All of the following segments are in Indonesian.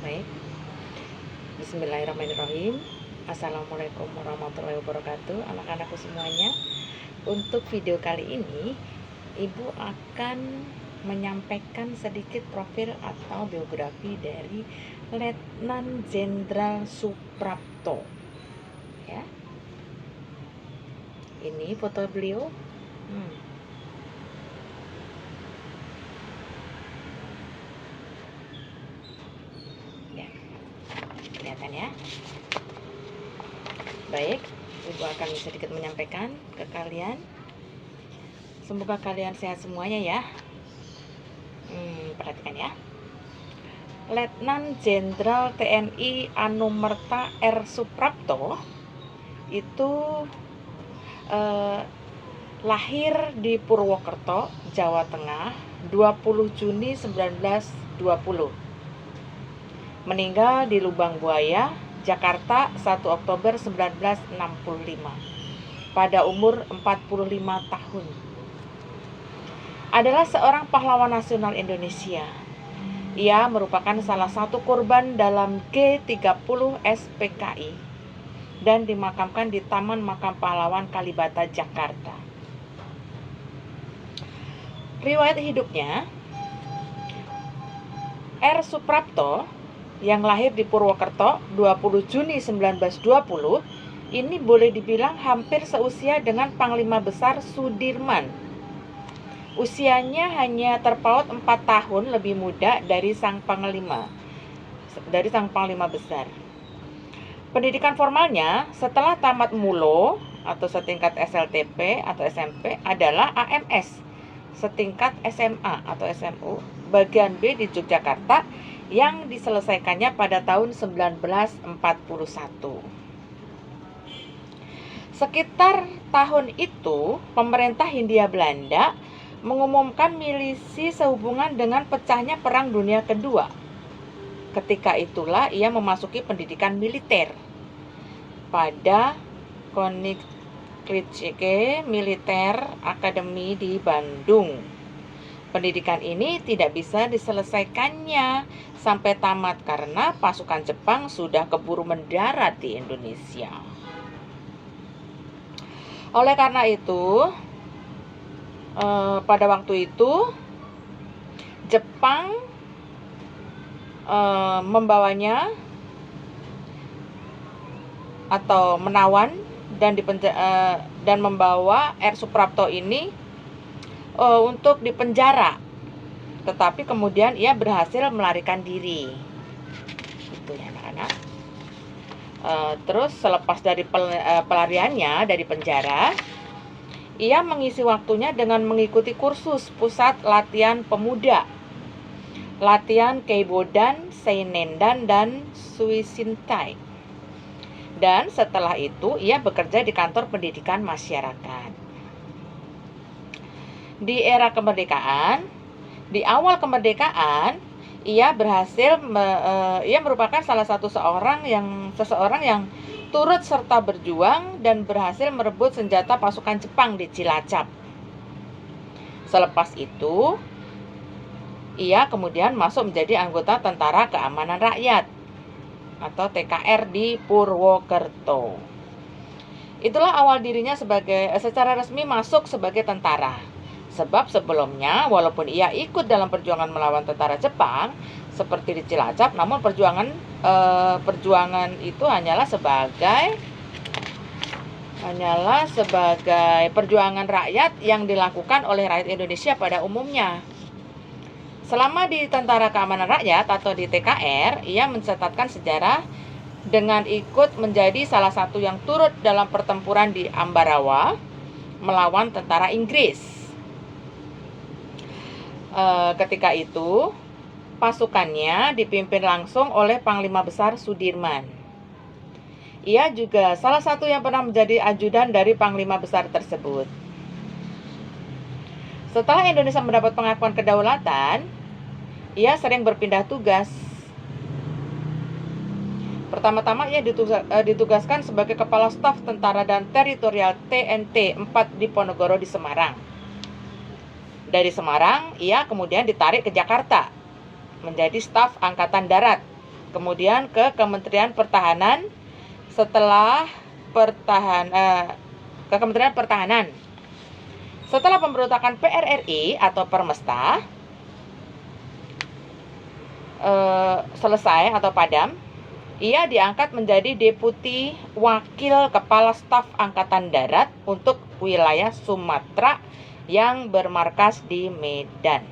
Baik, bismillahirrahmanirrahim. Assalamualaikum warahmatullahi wabarakatuh, anak-anakku semuanya. Untuk video kali ini, Ibu akan menyampaikan sedikit profil atau biografi dari Letnan Jenderal Suprapto. Ya, ini foto beliau. Ya, kelihatan ya. Baik, Ibu akan sedikit menyampaikan ke kalian. Semoga kalian sehat semuanya ya. Perhatikan ya. Letnan Jenderal TNI Anumerta R. Suprapto itu lahir di Purwokerto, Jawa Tengah, 20 Juni 1920. Meninggal di Lubang Buaya, Jakarta, 1 Oktober 1965 pada umur 45 tahun. Adalah seorang pahlawan nasional Indonesia. Ia merupakan salah satu korban dalam G30 SPKI dan dimakamkan di Taman Makam Pahlawan Kalibata, Jakarta. Riwayat hidupnya, R. Suprapto yang lahir di Purwokerto 20 Juni 1920 ini boleh dibilang hampir seusia dengan Panglima Besar Sudirman. Usianya hanya terpaut 4 tahun lebih muda dari sang panglima besar. Pendidikan formalnya setelah tamat MULO atau setingkat SLTP atau SMP adalah AMS setingkat SMA atau SMU bagian B di Yogyakarta yang diselesaikannya pada tahun 1941. Sekitar tahun itu, pemerintah Hindia Belanda mengumumkan milisi sehubungan dengan pecahnya Perang Dunia Kedua. Ketika itulah ia memasuki pendidikan militer pada Koninklijke Militer Academy di Bandung. Pendidikan ini tidak bisa diselesaikannya sampai tamat karena pasukan Jepang sudah keburu mendarat di Indonesia. Oleh karena itu, pada waktu itu Jepang membawanya atau menawan dan membawa R. Suprapto ini untuk dipenjara, tetapi kemudian ia berhasil melarikan diri. Itu ya anak-anak. Terus selepas dari pelariannya dari penjara, ia mengisi waktunya dengan mengikuti kursus pusat latihan pemuda, latihan Keibodan, Seinendan, dan Suisintai. Dan setelah itu ia bekerja di kantor pendidikan masyarakat. Di era kemerdekaan, di awal kemerdekaan, ia merupakan salah satu seseorang yang turut serta berjuang dan berhasil merebut senjata pasukan Jepang di Cilacap. Selepas itu, ia kemudian masuk menjadi anggota Tentara Keamanan Rakyat atau TKR di Purwokerto. Itulah awal dirinya secara resmi masuk sebagai tentara. Sebab sebelumnya, walaupun ia ikut dalam perjuangan melawan tentara Jepang seperti di Cilacap, namun perjuangan itu hanyalah sebagai perjuangan rakyat yang dilakukan oleh rakyat Indonesia pada umumnya. Selama di Tentara Keamanan Rakyat atau di TKR, ia mencatatkan sejarah dengan ikut menjadi salah satu yang turut dalam pertempuran di Ambarawa melawan tentara Inggris. Ketika itu, pasukannya dipimpin langsung oleh Panglima Besar Sudirman. Ia juga salah satu yang pernah menjadi ajudan dari Panglima Besar tersebut. Setelah Indonesia mendapat pengakuan kedaulatan, ia sering berpindah tugas. Pertama-tama ia ditugaskan sebagai Kepala Staf Tentara dan Teritorial TNT 4 di Ponorogo di Semarang. Dari Semarang, ia kemudian ditarik ke Jakarta menjadi staf Angkatan Darat kemudian ke Kementerian Pertahanan setelah ke Kementerian Pertahanan. Setelah pemberontakan PRRI atau Permesta selesai atau padam, ia diangkat menjadi Deputi Wakil Kepala Staf Angkatan Darat untuk wilayah Sumatera yang bermarkas di Medan.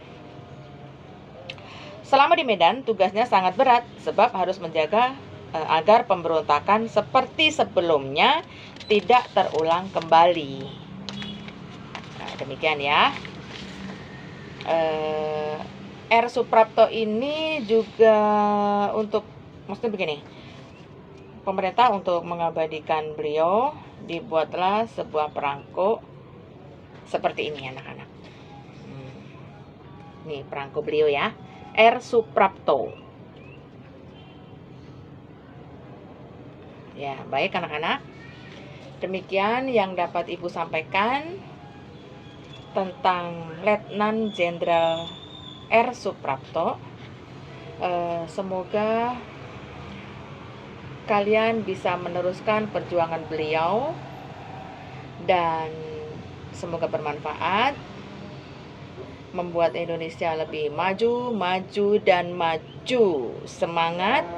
Selama di Medan, tugasnya sangat berat sebab harus menjaga agar pemberontakan seperti sebelumnya tidak terulang kembali. Nah, demikian ya. R. Suprapto ini juga maksudnya begini, pemerintah untuk mengabadikan beliau dibuatlah sebuah perangko seperti ini anak-anak. Nih perangko beliau ya, R. Suprapto. Ya, baik anak-anak. Demikian yang dapat Ibu sampaikan tentang Letnan Jenderal R. Suprapto. Semoga kalian bisa meneruskan perjuangan beliau dan semoga bermanfaat, membuat Indonesia lebih maju, dan maju. Semangat.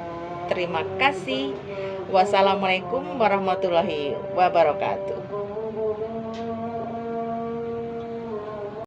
Terima kasih. Wassalamualaikum warahmatullahi wabarakatuh.